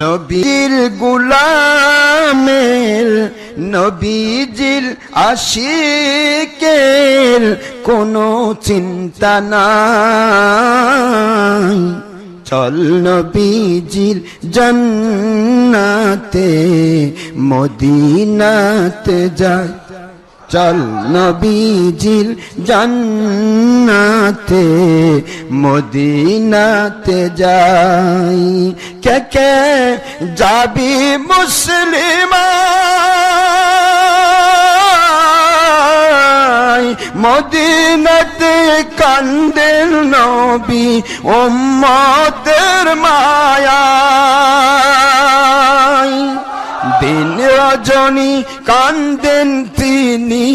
নবীর গোলামের নবীজির আশিকের কোনো চিন্তা নাই। চল নবীজির জান্নাতে মদিনাতে যাই, চল নবীজির জান্নাতে মদিনাতে যাই। কে কে যাবি মুসলিম মদিনাতে, কান্দেন নবী উম্মতের মায়ায়। দিন রজনী কান্দেন তিনি,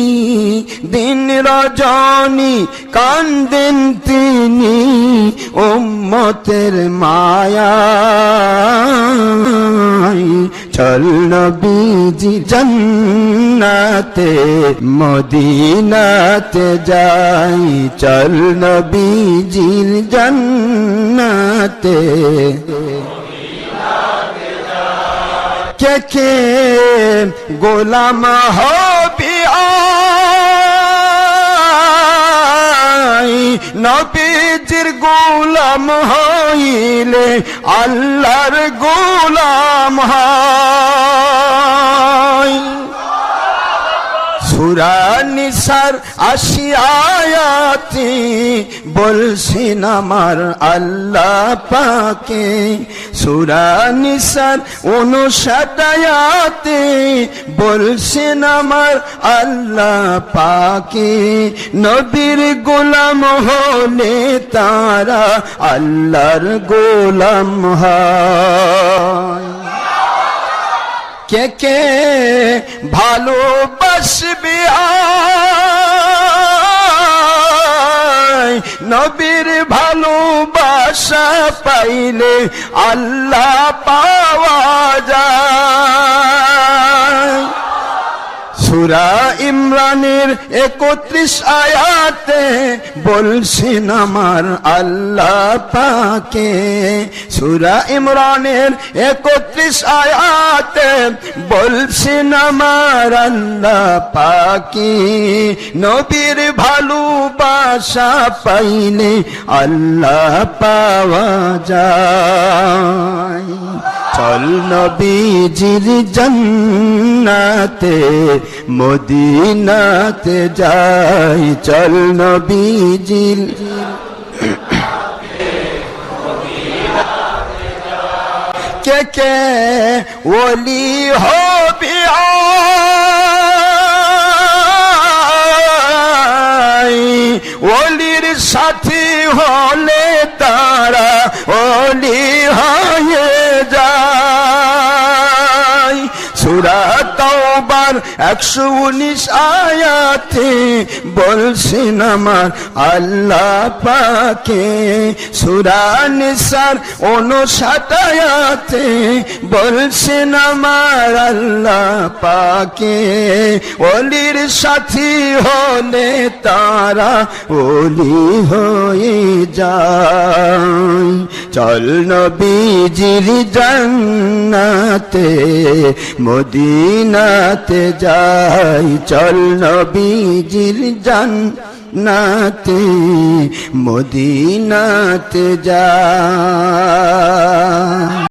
দিন রজনী কান্দেন তিনি উম্মতের মায়ায়। চল নবীজি জান্নাতে মদিনাতে যাই, চল নবীজির জান্নাতে। কে কে গোলাম হবি নবীজির গোলাম হইলে আল্লাহর গোলাম হয়। সূরা নিসার ৮০ আয়াতে বলছেন আমার আল্লাহ পাকে, সূরা নিসার ৫৯ আয়াতে বলছেন আমার আল্লাহ পাকে। নবীর গোলাম হলে তারা আল্লাহর গোলাম হয়। কে কে ভালোবাসবে নবীর ভালোবাসা পাইলে আল্লাহ পাওয়া যায়। সূরা ইমরানের ৩১ আয়াতে বলছেন আমার আল্লাহ পাকে, সূরা ইমরানের ৩১ আয়াতে বলছেন আমার আল্লাহ পাকে। নবীর ভালোবাসা পাইলে আল্লাহ পাওয়া যায়। চল নবীজির জান্নাতে মদিনাতে যাই, চল নবীজির। কে কে ওলি হবি ওলির সাথী হলে তারা ওলি হয়ে যায়। সূরা তাওবার ১১৯ আয়াতে বলছেন আমার আল্লাহ পাকে, সূরা নিসার ৫৯ আয়াতে বলছেন আমার আল্লাহ পাকে। ওলির সাথী হলে তারা ওলি হয়ে যায়। চল নবীজির জান্নাতে মদিনাতে যাই, চল নবীজির জান্নাতে মদিনাতে যাই।